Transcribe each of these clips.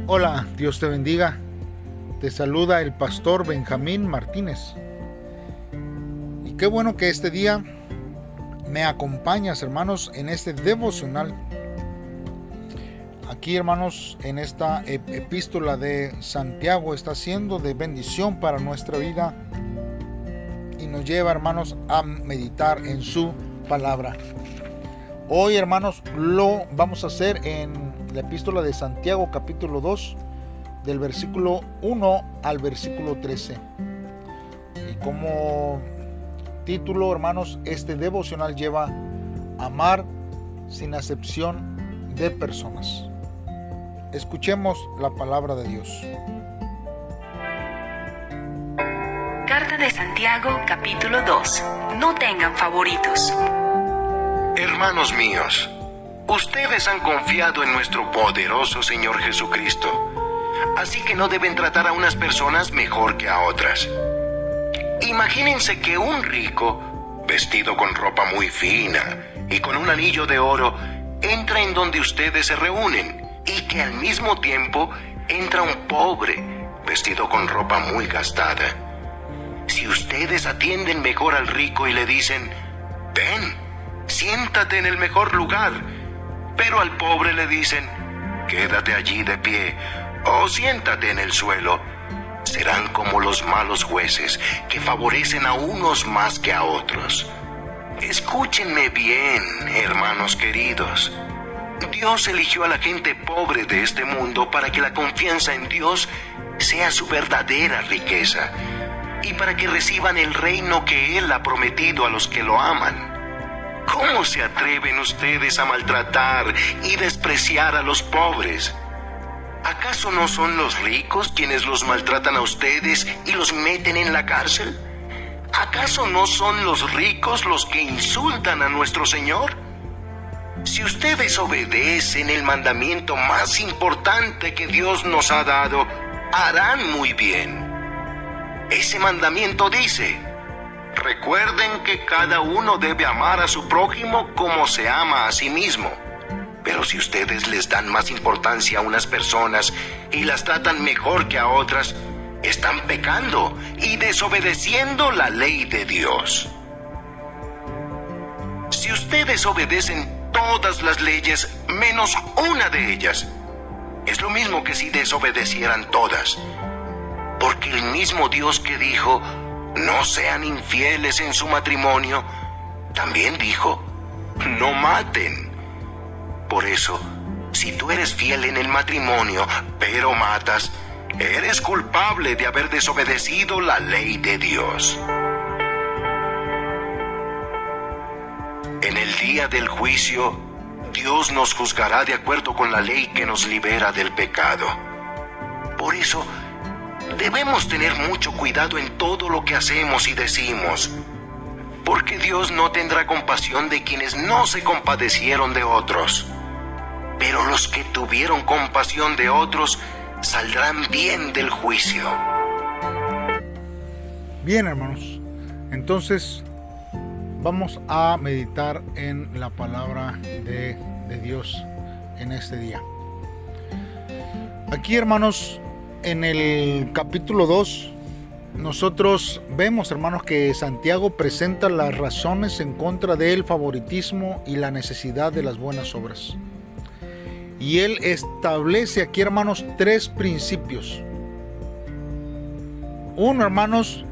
Hola, Dios te bendiga. Te saluda el pastor Benjamín Martínez. Y qué bueno que este día me acompañas, hermanos, en este devocional. Aquí, hermanos, en esta epístola de Santiago está siendo de bendición para nuestra vida y nos lleva, hermanos, a meditar en su palabra. Hoy, hermanos, lo vamos a hacer en la epístola de Santiago, capítulo 2, del versículo 1 al versículo 13. Y como título, hermanos, este devocional lleva Amar sin acepción de personas. Escuchemos la palabra de Dios. Carta de Santiago, capítulo 2. No tengan favoritos. Hermanos míos, ustedes han confiado en nuestro poderoso Señor Jesucristo, así que no deben tratar a unas personas mejor que a otras. Imagínense que un rico, vestido con ropa muy fina y con un anillo de oro, entra en donde ustedes se reúnen, y que al mismo tiempo entra un pobre, vestido con ropa muy gastada. Si ustedes atienden mejor al rico y le dicen, ven, siéntate en el mejor lugar, pero al pobre le dicen, quédate allí de pie o siéntate en el suelo, serán como los malos jueces que favorecen a unos más que a otros. Escúchenme bien, hermanos queridos. Dios eligió a la gente pobre de este mundo para que la confianza en Dios sea su verdadera riqueza y para que reciban el reino que Él ha prometido a los que lo aman. ¿Cómo se atreven ustedes a maltratar y despreciar a los pobres? ¿Acaso no son los ricos quienes los maltratan a ustedes y los meten en la cárcel? ¿Acaso no son los ricos los que insultan a nuestro Señor? Si ustedes obedecen el mandamiento más importante que Dios nos ha dado, harán muy bien. Ese mandamiento dice, recuerden que cada uno debe amar a su prójimo como se ama a sí mismo. Pero si ustedes les dan más importancia a unas personas y las tratan mejor que a otras, están pecando y desobedeciendo la ley de Dios. Si ustedes obedecen todas las leyes menos una de ellas, es lo mismo que si desobedecieran todas. Porque el mismo Dios que dijo, no sean infieles en su matrimonio, también dijo, no maten. Por eso, si tú eres fiel en el matrimonio, pero matas, eres culpable de haber desobedecido la ley de Dios. En el día del juicio, Dios nos juzgará de acuerdo con la ley que nos libera del pecado. Por eso, debemos tener mucho cuidado en todo lo que hacemos y decimos, porque Dios no tendrá compasión de quienes no se compadecieron de otros. Pero los que tuvieron compasión de otros saldrán bien del juicio. Bien, hermanos, entonces vamos a meditar en la palabra de Dios en este día. Aquí, hermanos, en el capítulo 2, nosotros vemos, hermanos, que Santiago presenta las razones en contra del favoritismo y la necesidad de las buenas obras. Y él establece aquí, hermanos, tres principios. Uno, hermanos,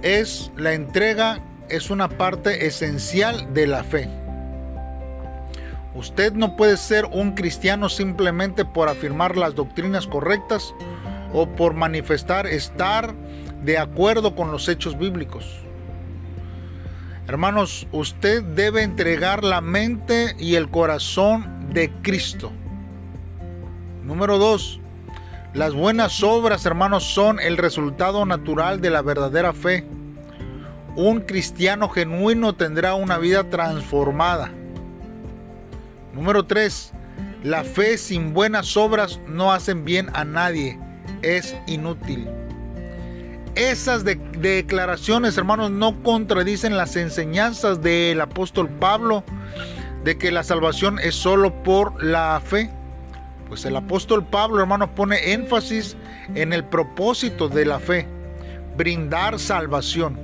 es la entrega, es una parte esencial de la fe. Usted no puede ser un cristiano simplemente por afirmar las doctrinas correctas o por manifestar estar de acuerdo con los hechos bíblicos. Hermanos, usted debe entregar la mente y el corazón de Cristo. Número 2, las buenas obras, hermanos, son el resultado natural de la verdadera fe. Un cristiano genuino tendrá una vida transformada. Número 3, la fe sin buenas obras no hacen bien a nadie, es inútil. Esas declaraciones, hermanos, no contradicen las enseñanzas del apóstol Pablo de que la salvación es solo por la fe. Pues el apóstol Pablo, hermanos, pone énfasis en el propósito de la fe, brindar salvación.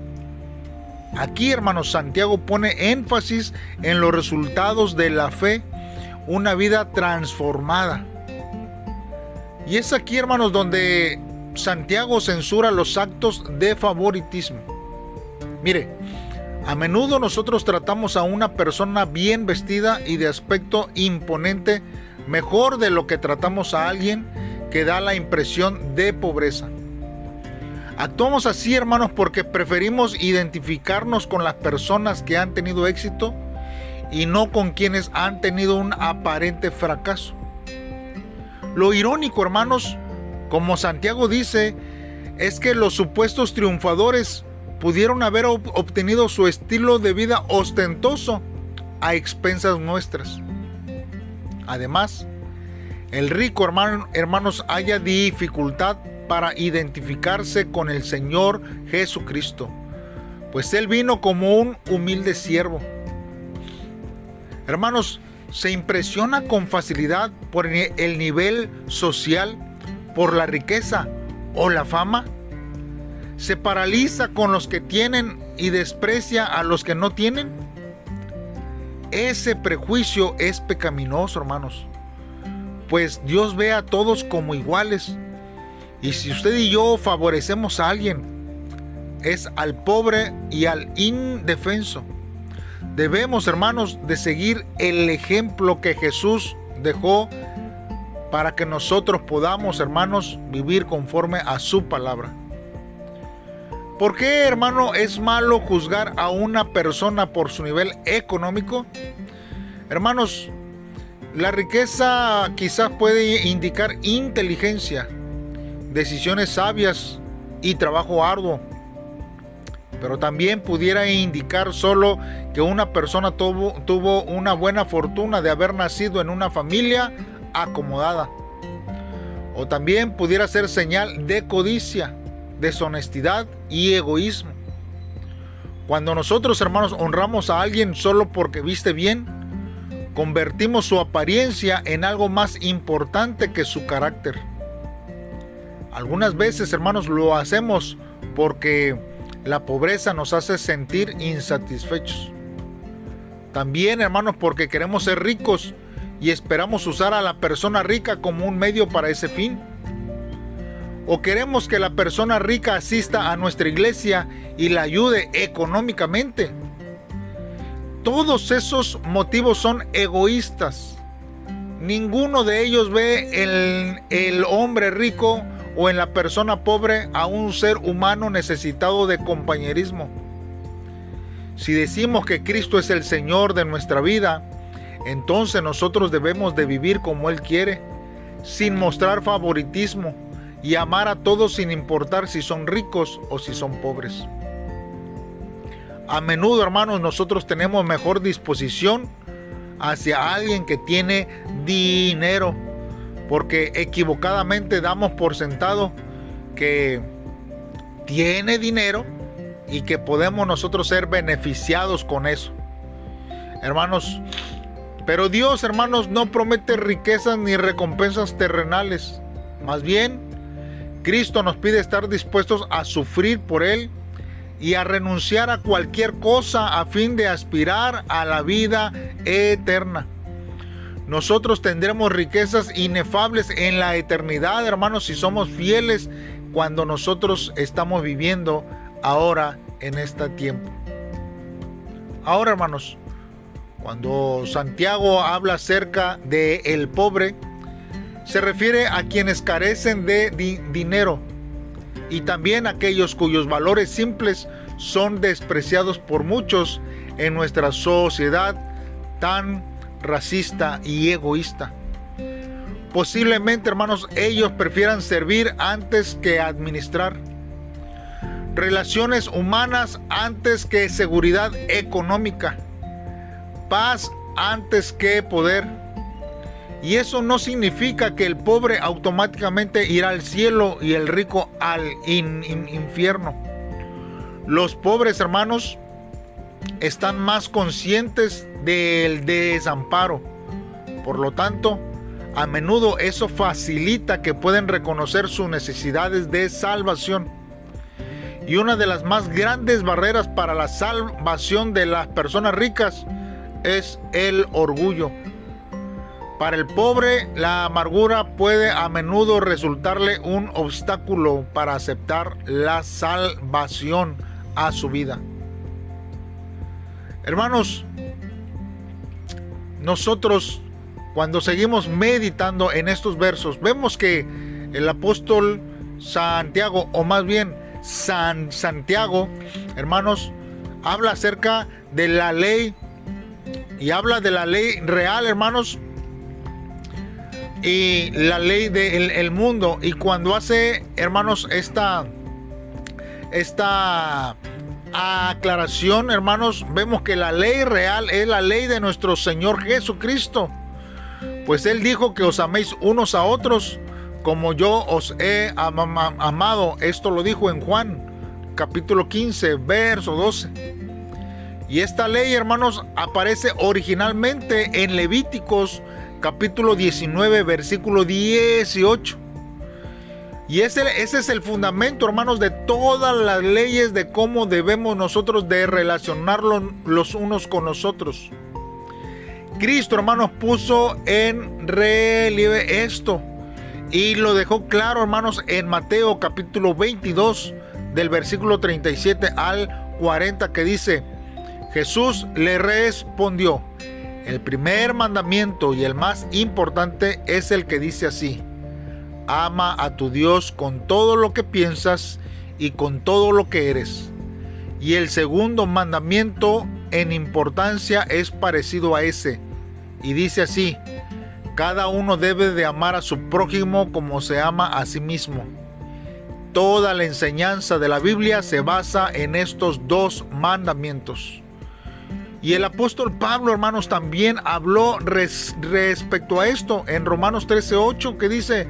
Aquí, hermanos, Santiago pone énfasis en los resultados de la fe, una vida transformada. Y es aquí, hermanos, donde Santiago censura los actos de favoritismo. Mire, a menudo nosotros tratamos a una persona bien vestida y de aspecto imponente mejor de lo que tratamos a alguien que da la impresión de pobreza. Actuamos así, hermanos, porque preferimos identificarnos con las personas que han tenido éxito y no con quienes han tenido un aparente fracaso. Lo irónico, hermanos, como Santiago dice, es que los supuestos triunfadores pudieron haber obtenido su estilo de vida ostentoso a expensas nuestras. Además, el rico, hermanos, haya dificultad para identificarse con el Señor Jesucristo, pues Él vino como un humilde siervo. Hermanos, se impresiona con facilidad por el nivel social, por la riqueza o la fama. Se paraliza con los que tienen y desprecia a los que no tienen. Ese prejuicio es pecaminoso, hermanos, pues Dios ve a todos como iguales. Y si usted y yo favorecemos a alguien, es al pobre y al indefenso. Debemos, hermanos, de seguir el ejemplo que Jesús dejó para que nosotros podamos, hermanos, vivir conforme a su palabra. ¿Por qué, hermano, es malo juzgar a una persona por su nivel económico? Hermanos, la riqueza quizás puede indicar inteligencia, decisiones sabias y trabajo arduo, pero también pudiera indicar solo que una persona tuvo una buena fortuna de haber nacido en una familia acomodada. O también pudiera ser señal de codicia, deshonestidad y egoísmo. Cuando nosotros, hermanos, honramos a alguien solo porque viste bien, convertimos su apariencia en algo más importante que su carácter. Algunas veces, hermanos, lo hacemos porque la pobreza nos hace sentir insatisfechos. También, hermanos, porque queremos ser ricos y esperamos usar a la persona rica como un medio para ese fin. O queremos que la persona rica asista a nuestra iglesia y la ayude económicamente. Todos esos motivos son egoístas. Ninguno de ellos ve en el hombre rico o en la persona pobre a un ser humano necesitado de compañerismo. Si decimos que Cristo es el Señor de nuestra vida, entonces nosotros debemos de vivir como Él quiere, sin mostrar favoritismo, y amar a todos sin importar si son ricos o si son pobres. A menudo, hermanos, nosotros tenemos mejor disposición hacia alguien que tiene dinero, porque equivocadamente damos por sentado que tiene dinero y que podemos nosotros ser beneficiados con eso. Hermanos, pero Dios, hermanos, no promete riquezas ni recompensas terrenales. Más bien, Cristo nos pide estar dispuestos a sufrir por Él y a renunciar a cualquier cosa a fin de aspirar a la vida eterna. Nosotros tendremos riquezas inefables en la eternidad, hermanos, si somos fieles cuando nosotros estamos viviendo ahora en este tiempo. Ahora, hermanos, cuando Santiago habla acerca del pobre, se refiere a quienes carecen de dinero y también a aquellos cuyos valores simples son despreciados por muchos en nuestra sociedad tan racista y egoísta. Posiblemente, hermanos, ellos prefieran servir antes que administrar, relaciones humanas antes que seguridad económica, paz antes que poder. Y eso no significa que el pobre automáticamente irá al cielo y el rico al infierno. Los pobres, hermanos, están más conscientes del desamparo. Por lo tanto, A menudo eso facilita que puedan reconocer sus necesidades de salvación. Y una de las más grandes barreras para la salvación de las personas ricas es el orgullo. Para el pobre, la amargura puede a menudo resultarle un obstáculo para aceptar la salvación a su vida. Hermanos, nosotros cuando seguimos meditando en estos versos, vemos que el apóstol Santiago, o más bien Santiago, hermanos, habla acerca de la ley y habla de la ley real, hermanos, y la ley del mundo. Y cuando hace, hermanos, esta aclaración, hermanos, vemos que la ley real es la ley de nuestro Señor Jesucristo. Pues Él dijo que os améis unos a otros como yo os he amado. Esto lo dijo en Juan, capítulo 15, verso 12. Y esta ley, hermanos, aparece originalmente en Levíticos, capítulo 19, versículo 18. Y ese es el fundamento, hermanos, de todas las leyes de cómo debemos nosotros de relacionarnos los unos con nosotros. Cristo, hermanos, puso en relieve esto y lo dejó claro, hermanos, en Mateo capítulo 22 del versículo 37 al 40, que dice: Jesús le respondió: el primer mandamiento y el más importante es el que dice así: ama a tu Dios con todo lo que piensas y con todo lo que eres. Y el segundo mandamiento en importancia es parecido a ese, y dice así: cada uno debe de amar a su prójimo como se ama a sí mismo. Toda la enseñanza de la Biblia se basa en estos dos mandamientos. Y el apóstol Pablo, hermanos, también habló respecto a esto en Romanos 13:8, que dice: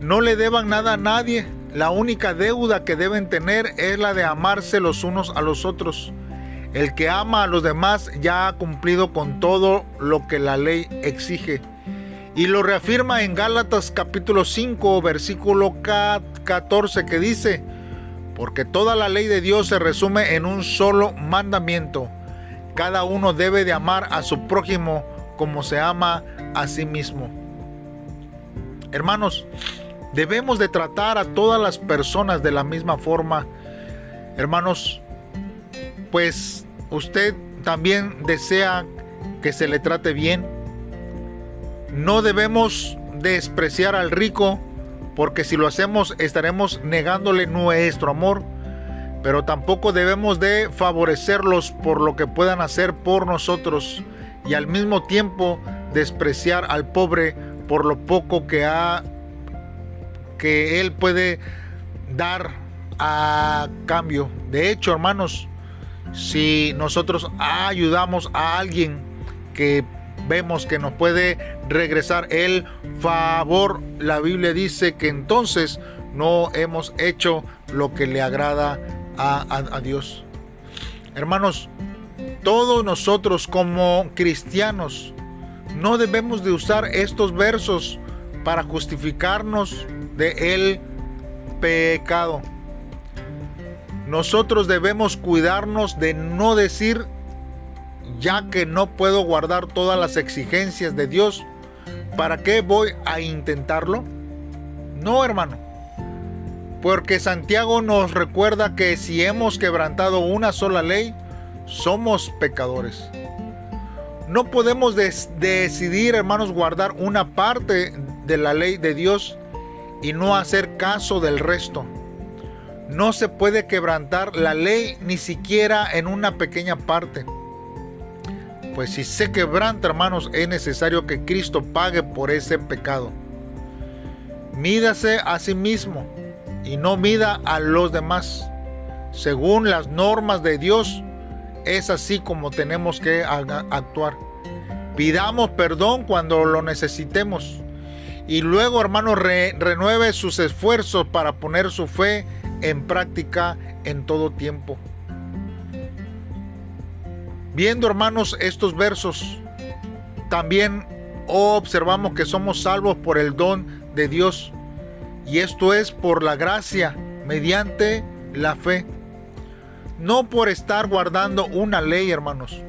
no le deban nada a nadie. La única deuda que deben tener es la de amarse los unos a los otros. El que ama a los demás ya ha cumplido con todo lo que la ley exige. Y lo reafirma en Gálatas capítulo 5, versículo 14, que dice: porque toda la ley de Dios se resume en un solo mandamiento: cada uno debe de amar a su prójimo como se ama a sí mismo. Hermanos, debemos de tratar a todas las personas de la misma forma. Hermanos, pues usted también desea que se le trate bien. No debemos despreciar al rico, porque si lo hacemos estaremos negándole nuestro amor. Pero tampoco debemos de favorecerlos por lo que puedan hacer por nosotros, y al mismo tiempo despreciar al pobre por lo poco que él puede dar a cambio. De hecho, hermanos, si nosotros ayudamos a alguien que vemos que nos puede regresar el favor, la Biblia dice que entonces no hemos hecho lo que le agrada a Dios. Hermanos, todos nosotros como cristianos no debemos de usar estos versos para justificarnos del pecado. Nosotros debemos cuidarnos de no decir: ya que no puedo guardar todas las exigencias de Dios, ¿para qué voy a intentarlo? No, hermano. Porque Santiago nos recuerda que si hemos quebrantado una sola ley, somos pecadores. No podemos decidir, hermanos, guardar una parte de la ley de Dios y no hacer caso del resto. No se puede quebrantar la ley ni siquiera en una pequeña parte. Pues si se quebranta, hermanos, es necesario que Cristo pague por ese pecado. Mídase a sí mismo y no mida a los demás. Según las normas de Dios, es así como tenemos que actuar. Pidamos perdón cuando lo necesitemos. Y luego, hermanos, renueve sus esfuerzos para poner su fe en práctica en todo tiempo. Viendo, hermanos, estos versos, también observamos que somos salvos por el don de Dios. Y esto es por la gracia, mediante la fe. No por estar guardando una ley, hermanos.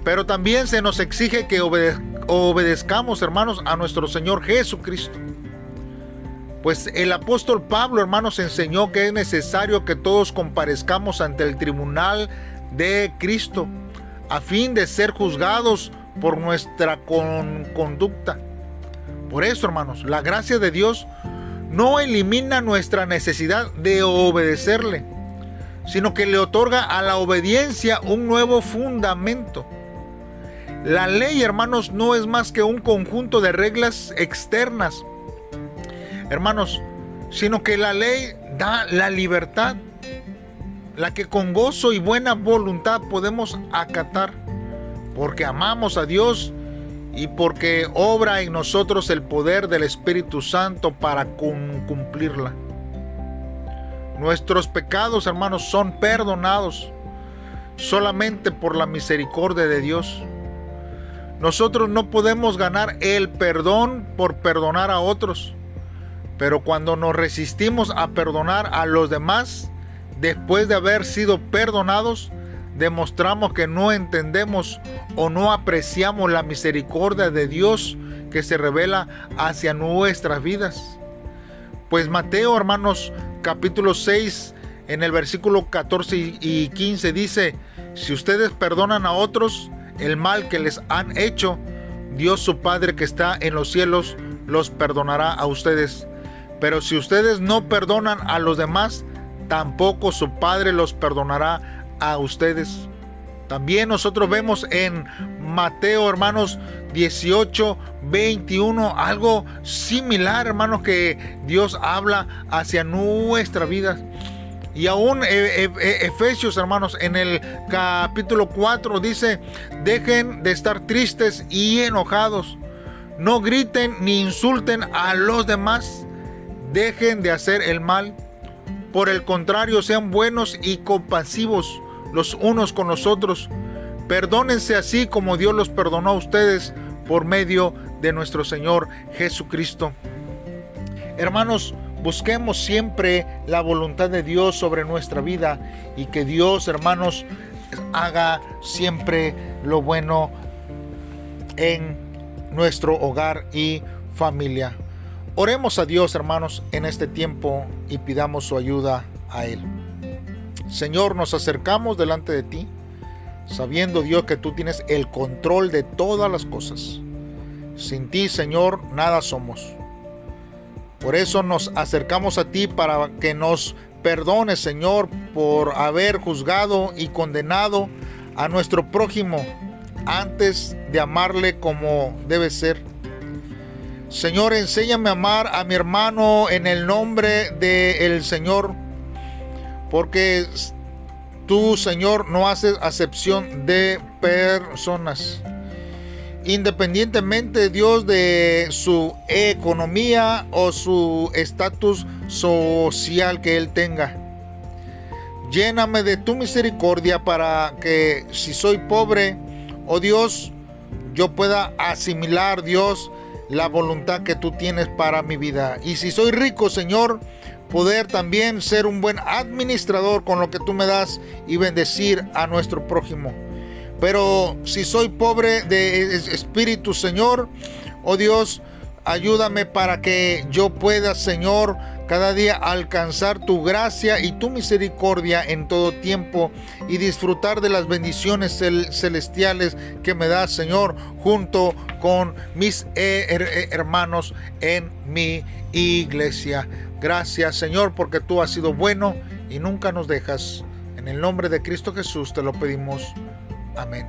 Pero también se nos exige que obedezcamos, hermanos, a nuestro Señor Jesucristo. Pues el apóstol Pablo, hermanos, enseñó que es necesario que todos comparezcamos ante el tribunal de Cristo a fin de ser juzgados por nuestra conducta. Por eso, hermanos, la gracia de Dios no elimina nuestra necesidad de obedecerle, sino que le otorga a la obediencia un nuevo fundamento. La ley, hermanos, no es más que un conjunto de reglas externas, hermanos, sino que la ley da la libertad, la que con gozo y buena voluntad podemos acatar, porque amamos a Dios y porque obra en nosotros el poder del Espíritu Santo para cumplirla. Nuestros pecados, hermanos, son perdonados solamente por la misericordia de Dios. Nosotros no podemos ganar el perdón por perdonar a otros, pero cuando nos resistimos a perdonar a los demás, después de haber sido perdonados, demostramos que no entendemos o no apreciamos la misericordia de Dios que se revela hacia nuestras vidas. Pues Mateo, hermanos, capítulo 6, en el versículo 14 y 15 dice: si ustedes perdonan a otros el mal que les han hecho, Dios su Padre que está en los cielos los perdonará a ustedes. Pero si ustedes no perdonan a los demás, tampoco su Padre los perdonará a ustedes. También nosotros vemos en Mateo, hermanos, 18, 21, algo similar, hermanos, que Dios habla hacia nuestra vida. Y aún Efesios, hermanos, en el capítulo 4 dice: dejen de estar tristes y enojados, no griten ni insulten a los demás, dejen de hacer el mal. Por el contrario, sean buenos y compasivos los unos con los otros. Perdónense así como Dios los perdonó a ustedes por medio de nuestro Señor Jesucristo. Hermanos, busquemos siempre la voluntad de Dios sobre nuestra vida y que Dios, hermanos, haga siempre lo bueno en nuestro hogar y familia. Oremos a Dios, hermanos, en este tiempo y pidamos su ayuda a Él. Señor, nos acercamos delante de ti, sabiendo, Dios, que tú tienes el control de todas las cosas. Sin ti, Señor, nada somos. Por eso nos acercamos a ti para que nos perdones, Señor, por haber juzgado y condenado a nuestro prójimo antes de amarle como debe ser. Señor, enséñame a amar a mi hermano en el nombre del Señor, porque tú, Señor, no haces acepción de personas, independientemente, Dios, de su economía o su estatus social que él tenga. Lléname de tu misericordia para que, si soy pobre, oh Dios, yo pueda asimilar, Dios, la voluntad que tú tienes para mi vida. Y si soy rico, Señor, poder también ser un buen administrador con lo que tú me das y bendecir a nuestro prójimo. Pero si soy pobre de espíritu, Señor, oh Dios, ayúdame para que yo pueda, Señor, cada día alcanzar tu gracia y tu misericordia en todo tiempo y disfrutar de las bendiciones celestiales que me das, Señor, junto con mis hermanos en mi iglesia. Gracias, Señor, porque tú has sido bueno y nunca nos dejas. En el nombre de Cristo Jesús te lo pedimos. Amén.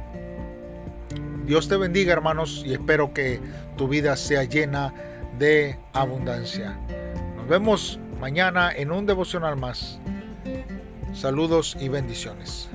Dios te bendiga, hermanos, y espero que tu vida sea llena de abundancia. Nos vemos mañana en un devocional más. Saludos y bendiciones.